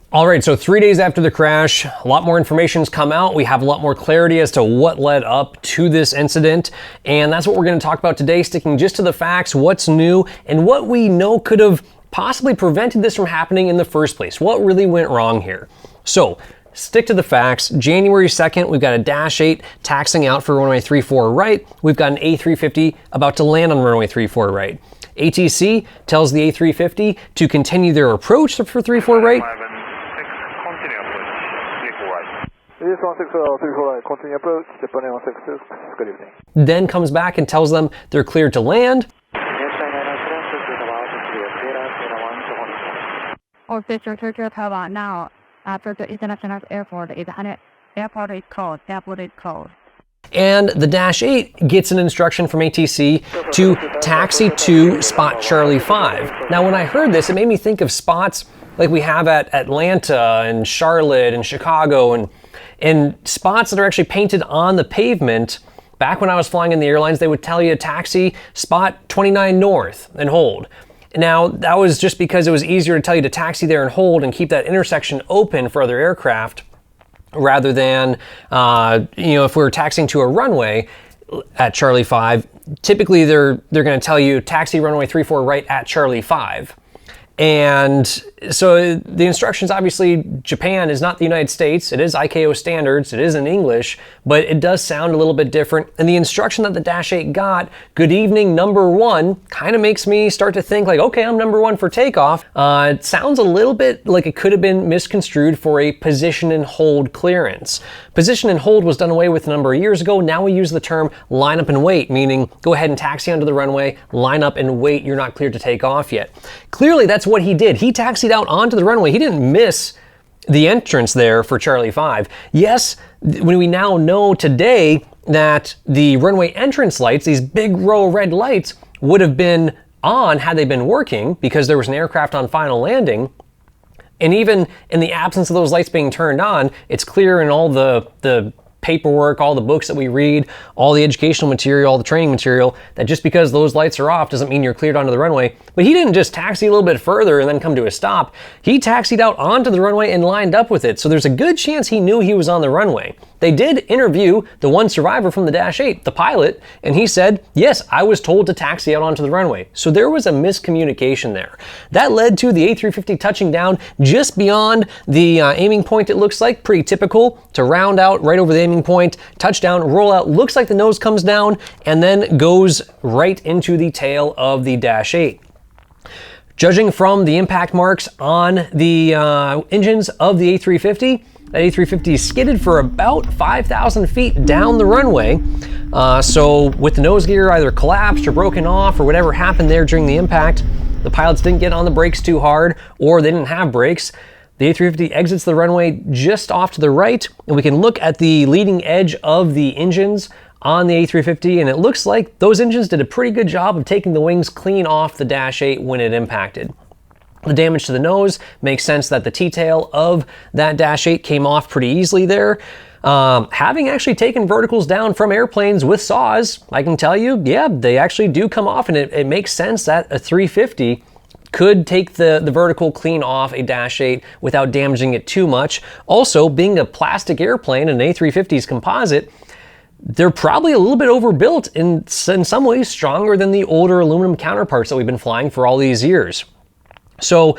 All right, so 3 days after the crash, a lot more information's come out. We have a lot more clarity as to what led up to this incident, and that's what we're going to talk about today, sticking just to the facts, what's new, and what we know could have possibly prevented this from happening in the first place. What really went wrong here? So, stick to the facts. January 2nd, we've got a Dash 8 taxiing out for runway 34 right. We've got an A350 about to land on runway 34 right. ATC tells the A350 to continue their approach for 34 right. Continue approach, Japan Airlines Airbus. Good evening. Then comes back and tells them they're cleared to land. Official Tokyo Tower now after the international airport is airport is closed. Airport is closed. And the Dash 8 gets an instruction from ATC to taxi to spot Charlie 5. Now, when I heard this, it made me think of spots like we have at Atlanta and Charlotte and Chicago and spots that are actually painted on the pavement. Back when I was flying in the airlines, they would tell you taxi spot 29 north and hold. Now, that was just because it was easier to tell you to taxi there and hold and keep that intersection open for other aircraft rather than, if we were taxiing to a runway at Charlie 5, typically they're going to tell you taxi runway 34 right at Charlie 5. And so the instructions, obviously, Japan is not the United States. It is ICAO standards. It is in English, but it does sound a little bit different. And the instruction that the Dash 8 got, good evening, number one, kind of makes me start to think like, okay, I'm number one for takeoff. It sounds a little bit like it could have been misconstrued for a position and hold clearance. Position and hold was done away with a number of years ago. Now we use the term line up and wait, meaning go ahead and taxi onto the runway, line up and wait. You're not cleared to take off yet. Clearly, that's what he did. He taxied out onto the runway. He didn't miss the entrance there for Charlie 5. Yes, when we now know today that the runway entrance lights, these big row of red lights, would have been on had they been working because there was an aircraft on final landing. And even in the absence of those lights being turned on, it's clear in all the paperwork, all the books that we read, all the educational material, all the training material, that just because those lights are off doesn't mean you're cleared onto the runway. But he didn't just taxi a little bit further and then come to a stop. He taxied out onto the runway and lined up with it. So there's a good chance he knew he was on the runway. They did interview the one survivor from the Dash 8, the pilot, and he said, yes, I was told to taxi out onto the runway. So there was a miscommunication there. That led to the A350 touching down just beyond the aiming point, it looks like. Pretty typical to round out right over the aiming point, touchdown, roll out. Looks like the nose comes down and then goes right into the tail of the Dash 8. Judging from the impact marks on the engines of the A350, that A350 skidded for about 5,000 feet down the runway. So with the nose gear either collapsed or broken off or whatever happened there during the impact, the pilots didn't get on the brakes too hard or they didn't have brakes. The A350 exits the runway just off to the right, and we can look at the leading edge of the engines on the A350, and it looks like those engines did a pretty good job of taking the wings clean off the Dash 8 when it impacted. The damage to the nose makes sense that the T-tail of that Dash 8 came off pretty easily there. Having actually taken verticals down from airplanes with saws, I can tell you, yeah, they actually do come off, and it makes sense that a 350 could take the vertical clean off a Dash 8 without damaging it too much. Also, being a plastic airplane, an A350's composite, they're probably a little bit overbuilt in some ways, stronger than the older aluminum counterparts that we've been flying for all these years. So,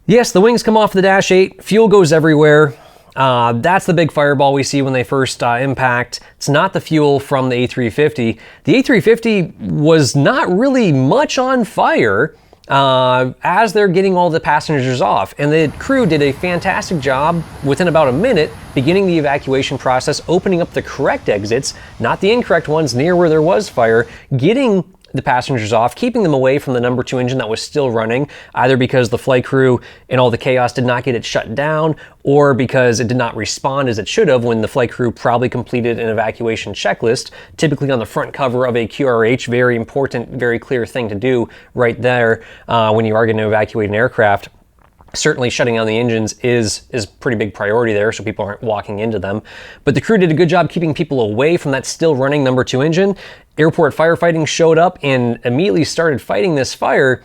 yes, the wings come off the Dash 8, fuel goes everywhere. That's the big fireball we see when they first impact. It's not the fuel from the A350. The A350 was not really much on fire as they're getting all the passengers off. And the crew did a fantastic job within about a minute beginning the evacuation process, opening up the correct exits, not the incorrect ones near where there was fire, getting the passengers off, keeping them away from the number 2 engine that was still running, either because the flight crew and all the chaos did not get it shut down, or because it did not respond as it should have when the flight crew probably completed an evacuation checklist, typically on the front cover of a QRH. Very important, very clear thing to do right there when you are going to evacuate an aircraft. Certainly shutting down the engines is pretty big priority there, so people aren't walking into them. But the crew did a good job keeping people away from that still running number 2 engine. Airport firefighting showed up and immediately started fighting this fire.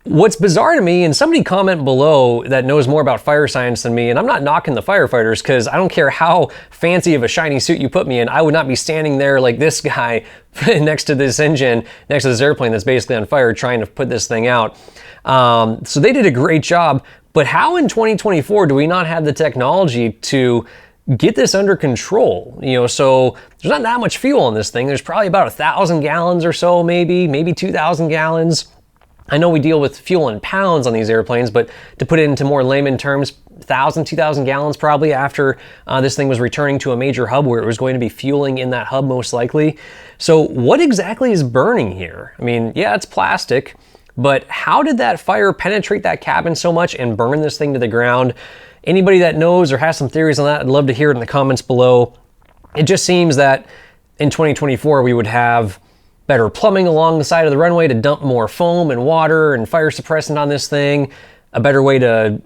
What's bizarre to me, and somebody comment below that knows more about fire science than me, and I'm not knocking the firefighters because I don't care how fancy of a shiny suit you put me in, I would not be standing there like this guy next to this engine, next to this airplane that's basically on fire trying to put this thing out. So they did a great job, but how in 2024 do we not have the technology to get this under control? You know, so there's not that much fuel in this thing. There's probably about 1,000 gallons or so, maybe 2,000 gallons. I know we deal with fuel in pounds on these airplanes, but to put it into more layman terms, 1,000, 2,000 gallons probably after this thing was returning to a major hub where it was going to be fueling in that hub most likely. So what exactly is burning here? I mean, yeah, it's plastic, but how did that fire penetrate that cabin so much and burn this thing to the ground? Anybody that knows or has some theories on that, I'd love to hear it in the comments below. It just seems that in 2024 we would have better plumbing along the side of the runway to dump more foam and water and fire suppressant on this thing, a better way to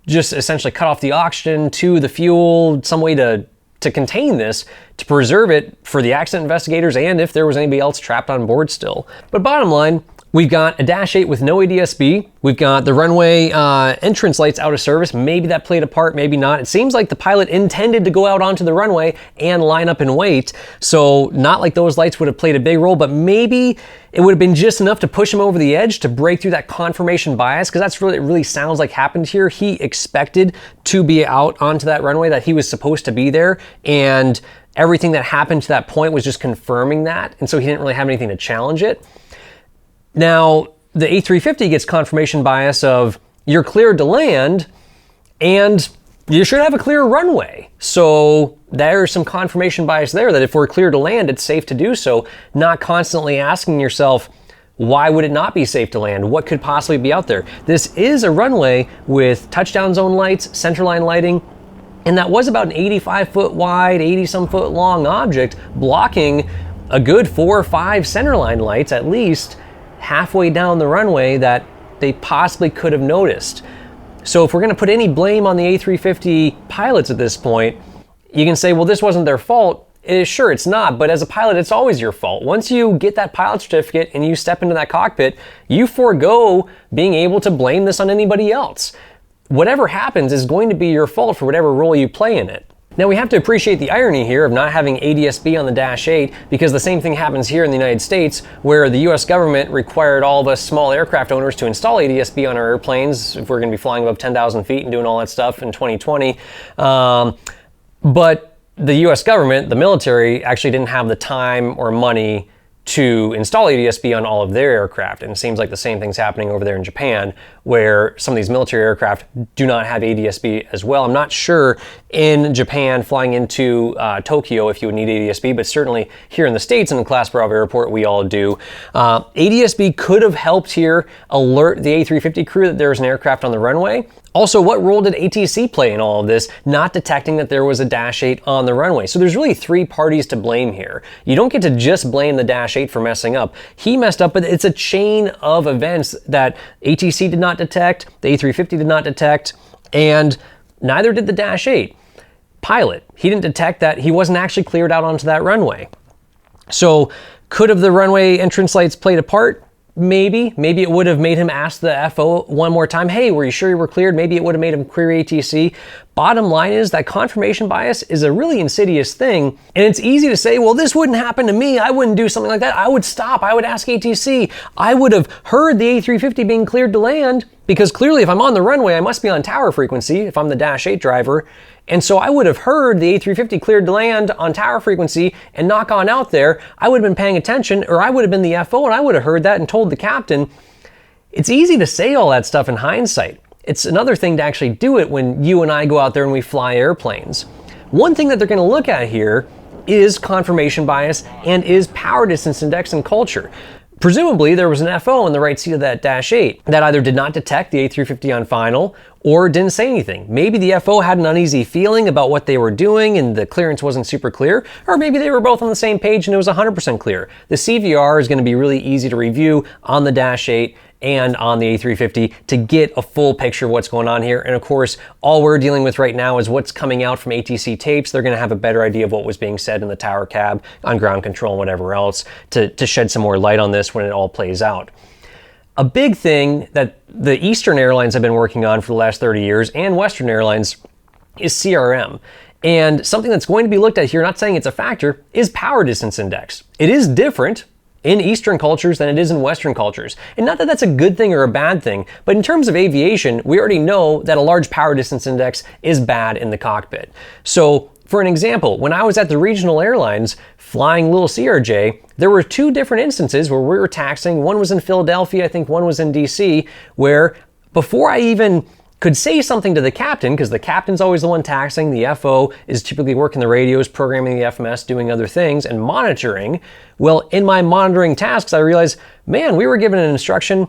just essentially cut off the oxygen to the fuel, some way to contain this, to preserve it for the accident investigators and if there was anybody else trapped on board still. But bottom line, we've got a Dash 8 with no ADS-B. We've got the runway entrance lights out of service. Maybe that played a part, maybe not. It seems like the pilot intended to go out onto the runway and line up and wait. So not like those lights would have played a big role, but maybe it would have been just enough to push him over the edge to break through that confirmation bias, because that's really, it really sounds like happened here. He expected to be out onto that runway, that he was supposed to be there, and everything that happened to that point was just confirming that. And so he didn't really have anything to challenge it. Now, the A350 gets confirmation bias of you're cleared to land and you should have a clear runway. So there's some confirmation bias there that if we're clear to land, it's safe to do so, not constantly asking yourself, why would it not be safe to land? What could possibly be out there? This is a runway with touchdown zone lights, centerline lighting, and that was about an 85-foot wide, 80-some foot long object blocking a good 4 or 5 centerline lights at least halfway down the runway that they possibly could have noticed. So if we're going to put any blame on the A350 pilots at this point, you can say, well, this wasn't their fault. Sure, it's not, but as a pilot, it's always your fault. Once you get that pilot certificate and you step into that cockpit, you forego being able to blame this on anybody else. Whatever happens is going to be your fault for whatever role you play in it. Now we have to appreciate the irony here of not having ADS-B on the Dash 8, because the same thing happens here in the United States, where the US government required all of us small aircraft owners to install ADS-B on our airplanes if we're going to be flying above 10,000 feet and doing all that stuff in 2020. But the US government, the military, actually didn't have the time or money to install ADS-B on all of their aircraft. And it seems like the same thing's happening over there in Japan, where some of these military aircraft do not have ADS-B as well. I'm not sure in Japan flying into Tokyo if you would need ADS-B, but certainly here in the States in the Class Bravo Airport, we all do. ADS-B could have helped here alert the A350 crew that there was an aircraft on the runway. Also, what role did ATC play in all of this, not detecting that there was a Dash 8 on the runway? So there's really 3 parties to blame here. You don't get to just blame the Dash 8 for messing up. He messed up, but it's a chain of events that ATC did not detect, the A350 did not detect, and neither did the Dash 8 pilot. He didn't detect that he wasn't actually cleared out onto that runway. So could have the runway entrance lights played a part? Maybe it would have made him ask the FO one more time, hey, were you sure you were cleared? Maybe it would have made him query ATC. Bottom line is that confirmation bias is a really insidious thing. And it's easy to say, well, this wouldn't happen to me. I wouldn't do something like that. I would stop. I would ask ATC. I would have heard the A350 being cleared to land, because clearly if I'm on the runway, I must be on tower frequency if I'm the Dash 8 driver. And so I would have heard the A350 cleared to land on tower frequency and knock on out there. I would have been paying attention, or I would have been the FO and I would have heard that and told the captain. It's easy to say all that stuff in hindsight. It's another thing to actually do it when you and I go out there and we fly airplanes. One thing that they're going to look at here is confirmation bias and is power distance index and culture. Presumably there was an FO in the right seat of that Dash 8 that either did not detect the A350 on final or didn't say anything. Maybe the FO had an uneasy feeling about what they were doing and the clearance wasn't super clear, or maybe they were both on the same page and it was 100% clear. The CVR is going to be really easy to review on the Dash 8 and on the A350 to get a full picture of what's going on here. And of course, all we're dealing with right now is what's coming out from ATC tapes. They're gonna have a better idea of what was being said in the tower cab, on ground control and whatever else, to shed some more light on this when it all plays out. a big thing that the Eastern Airlines have been working on for the last 30 years and Western Airlines is CRM. And something that's going to be looked at here, not saying it's a factor, is power distance index. It is different in Eastern cultures than it is in Western cultures. And not that that's a good thing or a bad thing, but in terms of aviation, we already know that a large power distance index is bad in the cockpit. So for an example, when I was at the regional airlines flying little CRJ, there were 2 different instances where we were taxiing. One was in Philadelphia, I think one was in DC, where before I even could say something to the captain, because the captain's always the one taxiing, the FO is typically working the radios, programming the FMS, doing other things, and monitoring. Well, in my monitoring tasks, I realized, man, we were given an instruction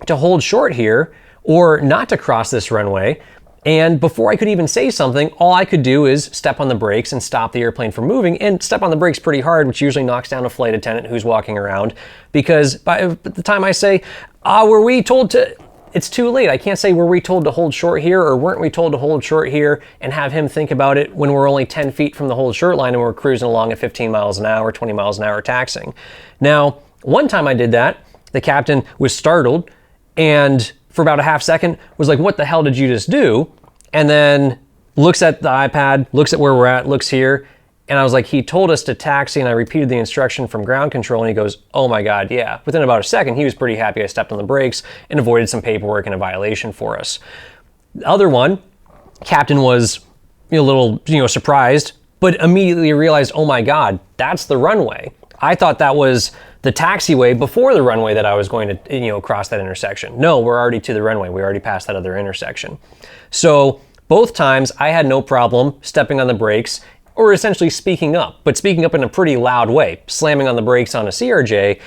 to hold short here, or not to cross this runway. And before I could even say something, all I could do is step on the brakes and stop the airplane from moving, and step on the brakes pretty hard, which usually knocks down a flight attendant who's walking around. Because by the time I say, were we told to... It's too late. I can't say, were we told to hold short here, or weren't we told to hold short here, and have him think about it when we're only 10 feet from the hold short line and we're cruising along at 15 miles an hour, 20 miles an hour taxiing. Now, one time I did that, the captain was startled and for about a half second was like, what the hell did you just do? And then looks at the iPad, looks at where we're at, looks here, and I was like, he told us to taxi, and I repeated the instruction from ground control, and he goes, oh my God, yeah. Within about a second, he was pretty happy I stepped on the brakes and avoided some paperwork and a violation for us. The other one, captain was a little, surprised, but immediately realized, oh my God, that's the runway. I thought that was the taxiway before the runway that I was going to, cross that intersection. No, we're already to the runway. We already passed that other intersection. So both times I had no problem stepping on the brakes or essentially speaking up, but speaking up in a pretty loud way. Slamming on the brakes on a CRJ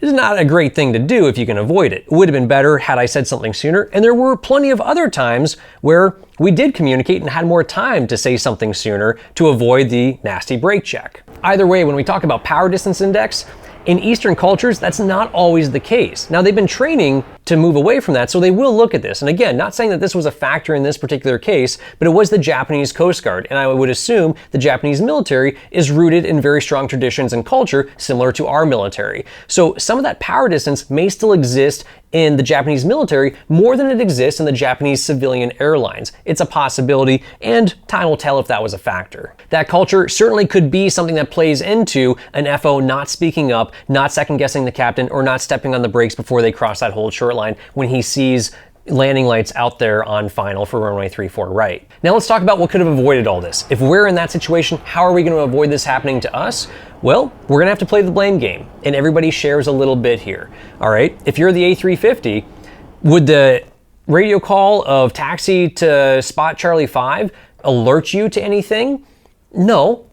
is not a great thing to do if you can avoid it. It would have been better had I said something sooner, and there were plenty of other times where we did communicate and had more time to say something sooner to avoid the nasty brake check. Either way, when we talk about power distance index, in Eastern cultures, that's not always the case. Now, they've been training to move away from that, so they will look at this. And again, not saying that this was a factor in this particular case, but it was the Japanese Coast Guard, and I would assume the Japanese military is rooted in very strong traditions and culture similar to our military. So some of that power distance may still exist in the Japanese military more than it exists in the Japanese civilian airlines. It's a possibility, and time will tell if that was a factor. That culture certainly could be something that plays into an FO not speaking up, not second-guessing the captain, or not stepping on the brakes before they cross that hold short line when he sees landing lights out there on final for runway 34 right. Now let's talk about what could have avoided all this. If we're in that situation, how are we going to avoid this happening to us? Well, we're going to have to play the blame game, and everybody shares a little bit here. All right, if you're the A350, would the radio call of taxi to spot Charlie 5 alert you to anything? No.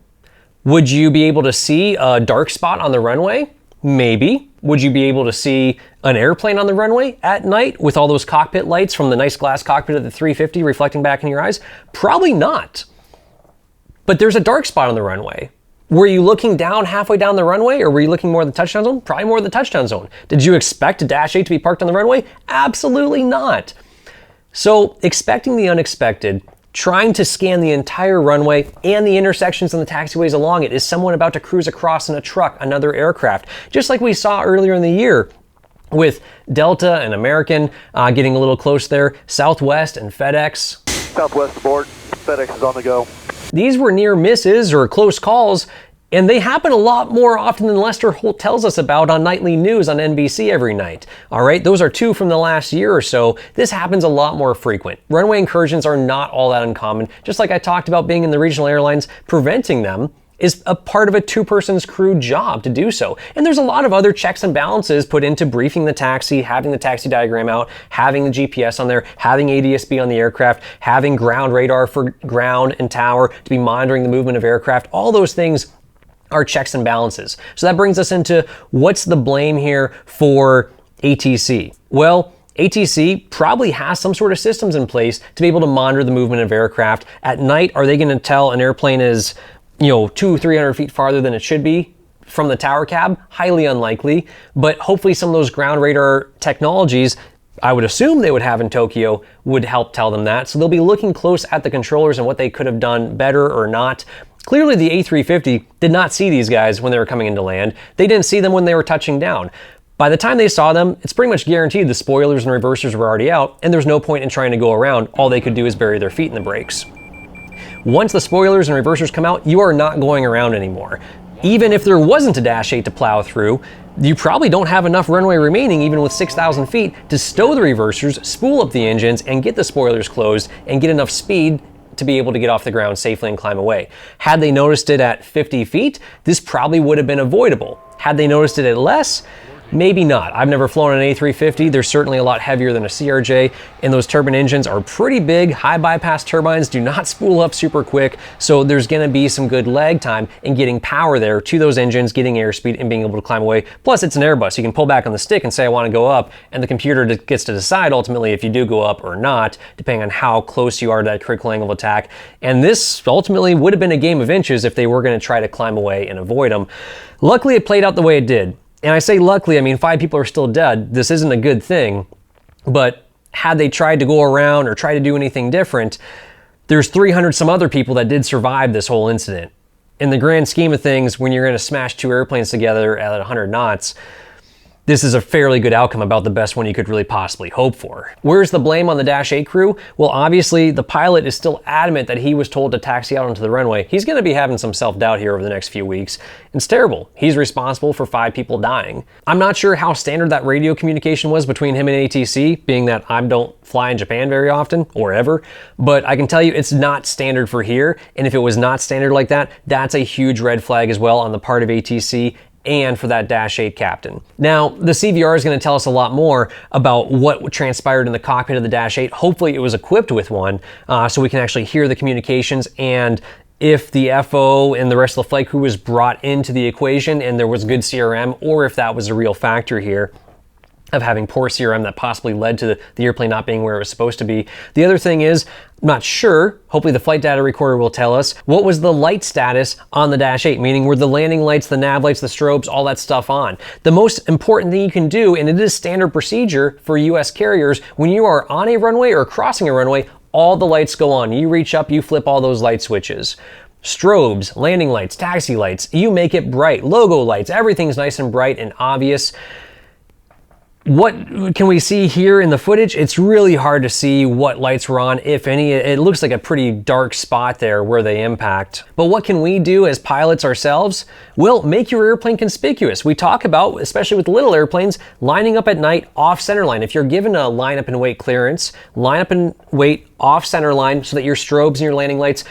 Would you be able to see a dark spot on the runway? Maybe. Would you be able to see an airplane on the runway at night with all those cockpit lights from the nice glass cockpit of the 350 reflecting back in your eyes? Probably not. But there's a dark spot on the runway. Were you looking down halfway down the runway, or were you looking more at the touchdown zone? Probably more at the touchdown zone. Did you expect a Dash 8 to be parked on the runway? Absolutely not. So expecting the unexpected, trying to scan the entire runway and the intersections and the taxiways along it is someone about to cruise across in a truck, another aircraft, just like we saw earlier in the year with Delta and American getting a little close there, Southwest and FedEx. Southwest aboard, FedEx is on the go. These were near misses or close calls, and they happen a lot more often than Lester Holt tells us about on nightly news on NBC every night. All right, those are 2 from the last year or so. This happens a lot more frequent. Runway incursions are not all that uncommon. Just like I talked about being in the regional airlines, preventing them is a part of a 2-person's crew job to do so. And there's a lot of other checks and balances put into briefing the taxi, having the taxi diagram out, having the GPS on there, having ADS-B on the aircraft, having ground radar for ground and tower to be monitoring the movement of aircraft. All those things are checks and balances. So that brings us into what's the blame here for ATC? Well, ATC probably has some sort of systems in place to be able to monitor the movement of aircraft. At night, are they going to tell an airplane is 200-300 feet farther than it should be from the tower cab? Highly unlikely, but hopefully some of those ground radar technologies I would assume they would have in Tokyo would help tell them that. So they'll be looking close at the controllers and what they could have done better or not. Clearly the A350 did not see these guys when they were coming into land. They didn't see them when they were touching down. By the time they saw them, it's pretty much guaranteed the spoilers and reversers were already out, and there's no point in trying to go around. All they could do is bury their feet in the brakes. Once the spoilers and reversers come out, you are not going around anymore. Even if there wasn't a Dash 8 to plow through, you probably don't have enough runway remaining, even with 6,000 feet, to stow the reversers, spool up the engines, and get the spoilers closed, and get enough speed to be able to get off the ground safely and climb away. Had they noticed it at 50 feet, this probably would have been avoidable. Had they noticed it at less, maybe not. I've never flown an A350. They're certainly a lot heavier than a CRJ, and those turbine engines are pretty big. High bypass turbines do not spool up super quick, so there's gonna be some good lag time in getting power there to those engines, getting airspeed, and being able to climb away. Plus, it's an Airbus. You can pull back on the stick and say, I wanna go up, and the computer gets to decide ultimately if you do go up or not, depending on how close you are to that critical angle of attack. And this ultimately would have been a game of inches if they were gonna try to climb away and avoid them. Luckily, it played out the way it did. And I say luckily, I mean, 5 people are still dead. This isn't a good thing, but had they tried to go around or try to do anything different, there's 300 some other people that did survive this whole incident. In the grand scheme of things, when you're gonna smash 2 airplanes together at 100 knots, this is a fairly good outcome, about the best one you could really possibly hope for. Where's the blame on the Dash 8 crew? Well, obviously, the pilot is still adamant that he was told to taxi out onto the runway. He's gonna be having some self-doubt here over the next few weeks. It's terrible. He's responsible for 5 people dying. I'm not sure how standard that radio communication was between him and ATC, being that I don't fly in Japan very often, or ever, but I can tell you it's not standard for here, and if it was not standard like that, that's a huge red flag as well on the part of ATC and for that Dash 8 captain. Now, the CVR is going to tell us a lot more about what transpired in the cockpit of the Dash 8. Hopefully it was equipped with one, so we can actually hear the communications, and if the FO and the rest of the flight crew was brought into the equation and there was good CRM, or if that was a real factor here of having poor CRM that possibly led to the airplane not being where it was supposed to be. The other thing is, I'm not sure, hopefully the flight data recorder will tell us, what was the light status on the Dash 8, meaning were the landing lights, the nav lights, the strobes, all that stuff on. The most important thing you can do, and it is standard procedure for US carriers, when you are on a runway or crossing a runway, all the lights go on. You reach up, you flip all those light switches. Strobes, landing lights, taxi lights, you make it bright. Logo lights, everything's nice and bright and obvious. What can we see here in the footage? It's really hard to see what lights were on, if any. It looks like a pretty dark spot there where they impact. But what can we do as pilots ourselves? Well, make your airplane conspicuous. We talk about, especially with little airplanes, lining up at night off center line. If you're given a line up and wait clearance, line up and wait off center line so that your strobes and your landing lights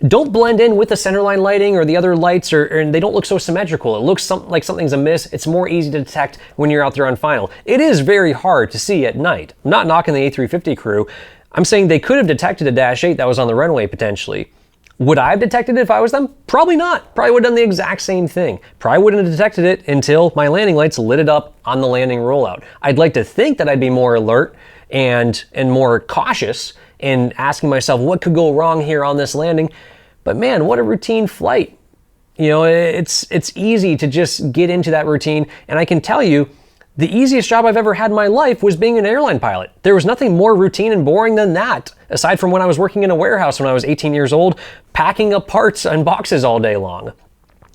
don't blend in with the centerline lighting or the other lights, and they don't look so symmetrical. It looks like something's amiss. It's more easy to detect when you're out there on final. It is very hard to see at night. I'm not knocking the A350 crew. I'm saying they could have detected a Dash 8 that was on the runway potentially. Would I have detected it if I was them? Probably not. Probably would have done the exact same thing. Probably wouldn't have detected it until my landing lights lit it up on the landing rollout. I'd like to think that I'd be more alert and more cautious and asking myself what could go wrong here on this landing. But man, what a routine flight. You know, it's easy to just get into that routine. And I can tell you, the easiest job I've ever had in my life was being an airline pilot. There was nothing more routine and boring than that, aside from when I was working in a warehouse when I was 18 years old, packing up parts and boxes all day long.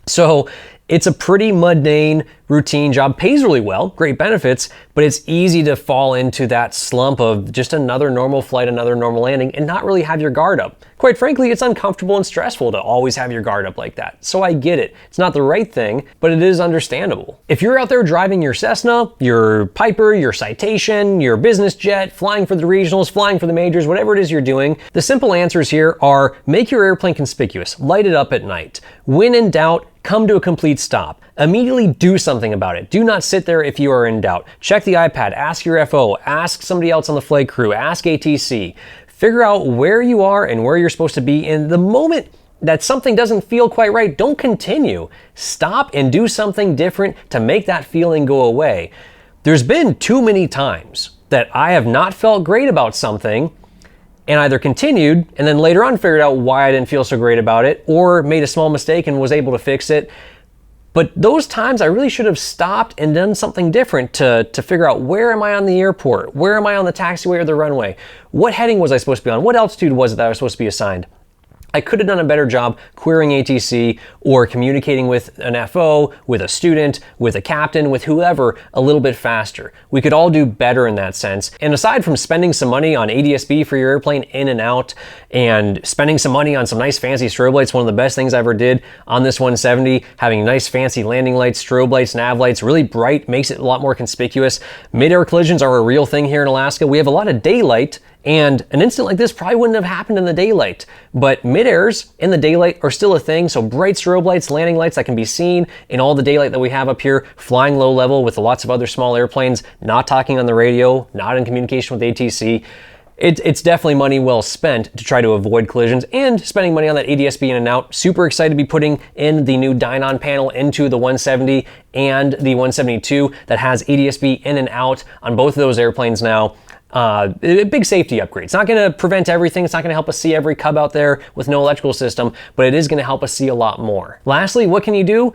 So it's a pretty mundane, routine job. Pays really well, great benefits, but it's easy to fall into that slump of just another normal flight, another normal landing, and not really have your guard up. Quite frankly, it's uncomfortable and stressful to always have your guard up like that. So I get it. It's not the right thing, but it is understandable. If you're out there driving your Cessna, your Piper, your Citation, your business jet, flying for the regionals, flying for the majors, whatever it is you're doing, the simple answers here are: make your airplane conspicuous, light it up at night. When in doubt, come to a complete stop. Immediately do something about it. Do not sit there if you are in doubt. Check the iPad, ask your FO, ask somebody else on the flight crew, ask ATC. Figure out where you are and where you're supposed to be. In the moment that something doesn't feel quite right, don't continue. Stop and do something different to make that feeling go away. There's been too many times that I have not felt great about something and either continued and then later on figured out why I didn't feel so great about it, or made a small mistake and was able to fix it. But those times I really should have stopped and done something different to figure out, where am I on the airport? Where am I on the taxiway or the runway? What heading was I supposed to be on? What altitude was it that I was supposed to be assigned? I could have done a better job querying ATC or communicating with an FO, with a student, with a captain, with whoever a little bit faster. We could all do better in that sense. And aside from spending some money on ADS-B for your airplane in and out, and spending some money on some nice fancy strobe lights, one of the best things I ever did on this 170, having nice fancy landing lights, strobe lights, nav lights, really bright, makes it a lot more conspicuous. Mid-air collisions are a real thing here in Alaska. We have a lot of daylight, and an incident like this probably wouldn't have happened in the daylight, but mid-airs in the daylight are still a thing. So bright strobe lights, landing lights that can be seen in all the daylight that we have up here, flying low level with lots of other small airplanes, not talking on the radio, not in communication with ATC. It's definitely money well spent to try to avoid collisions, and spending money on that ADS-B in and out. Super excited to be putting in the new Dynon panel into the 170 and the 172 that has ADS-B in and out on both of those airplanes now. A big safety upgrade. It's not going to prevent everything. It's not going to help us see every cub out there with no electrical system, but it is going to help us see a lot more. Lastly, what can you do?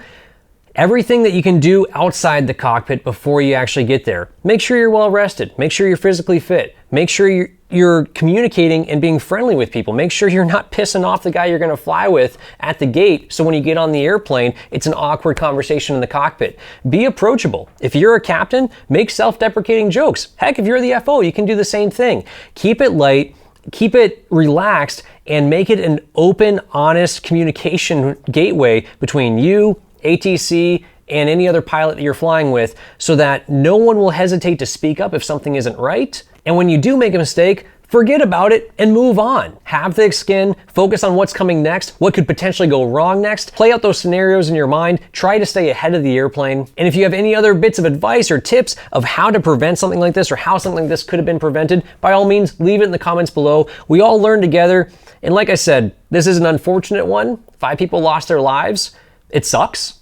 Everything that you can do outside the cockpit before you actually get there. Make sure you're well rested. Make sure you're physically fit. Make sure you're communicating and being friendly with people. Make sure you're not pissing off the guy you're going to fly with at the gate, so when you get on the airplane, it's an awkward conversation in the cockpit. Be approachable. If you're a captain, make self-deprecating jokes. Heck, if you're the FO, you can do the same thing. Keep it light, keep it relaxed, and make it an open, honest communication gateway between you, ATC, and any other pilot that you're flying with, so that no one will hesitate to speak up if something isn't right. And when you do make a mistake, forget about it and move on. Have thick skin, focus on what's coming next, what could potentially go wrong next, play out those scenarios in your mind, try to stay ahead of the airplane. And if you have any other bits of advice or tips of how to prevent something like this, or how something like this could have been prevented, by all means, leave it in the comments below. We all learn together. And like I said, this is an unfortunate one. 5 people lost their lives. It sucks.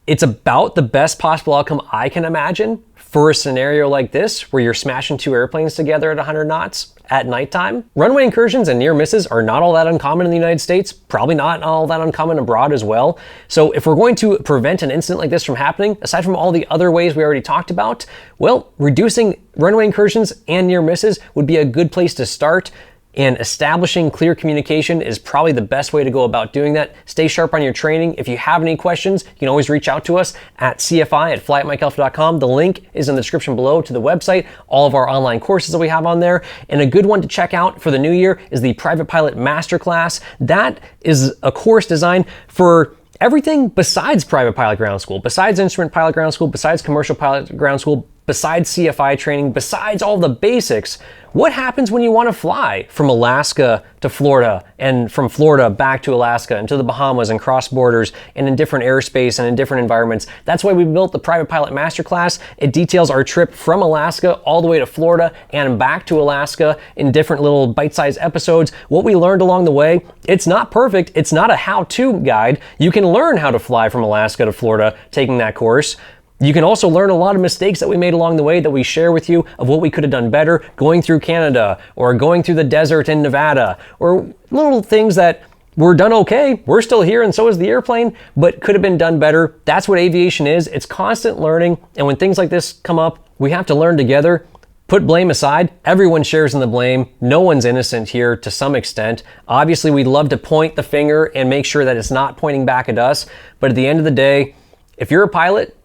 It's about the best possible outcome I can imagine for a scenario like this, where you're smashing 2 airplanes together at 100 knots at nighttime. Runway incursions and near misses are not all that uncommon in the United States, probably not all that uncommon abroad as well. So if we're going to prevent an incident like this from happening, aside from all the other ways we already talked about, well, reducing runway incursions and near misses would be a good place to start. And establishing clear communication is probably the best way to go about doing that. Stay sharp on your training. If you have any questions, you can always reach out to us at cfi@flyatmikealpha.com. The link is in the description below to the website, all of our online courses that we have on there. And a good one to check out for the new year is the Private Pilot Masterclass. That is a course designed for everything besides private pilot ground school, besides instrument pilot ground school, besides commercial pilot ground school, besides CFI training, besides all the basics. What happens when you want to fly from Alaska to Florida, and from Florida back to Alaska and to the Bahamas, and cross borders, and in different airspace and in different environments? That's why we built the Private Pilot Masterclass. It details our trip from Alaska all the way to Florida and back to Alaska in different little bite-sized episodes. What we learned along the way. It's not perfect. It's not a how-to guide. You can learn how to fly from Alaska to Florida taking that course. You can also learn a lot of mistakes that we made along the way that we share with you, of what we could have done better going through Canada, or going through the desert in Nevada, or little things that were done okay. We're still here, and so is the airplane, but could have been done better. That's what aviation is. It's constant learning. And when things like this come up, we have to learn together. Put blame aside. Everyone shares in the blame. No one's innocent here to some extent. Obviously, we'd love to point the finger and make sure that it's not pointing back at us. But at the end of the day, if you're a pilot,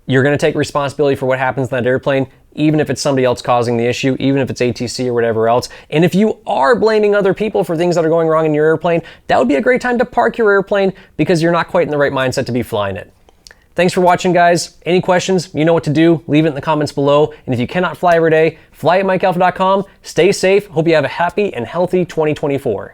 you're going to take responsibility for what happens in that airplane, even if it's somebody else causing the issue, even if it's ATC or whatever else. And if you are blaming other people for things that are going wrong in your airplane, that would be a great time to park your airplane, because you're not quite in the right mindset to be flying it. Thanks for watching, guys. Any questions, you know what to do. Leave it in the comments below. And if you cannot fly every day, fly at mikealpha.com. Stay safe. Hope you have a happy and healthy 2024.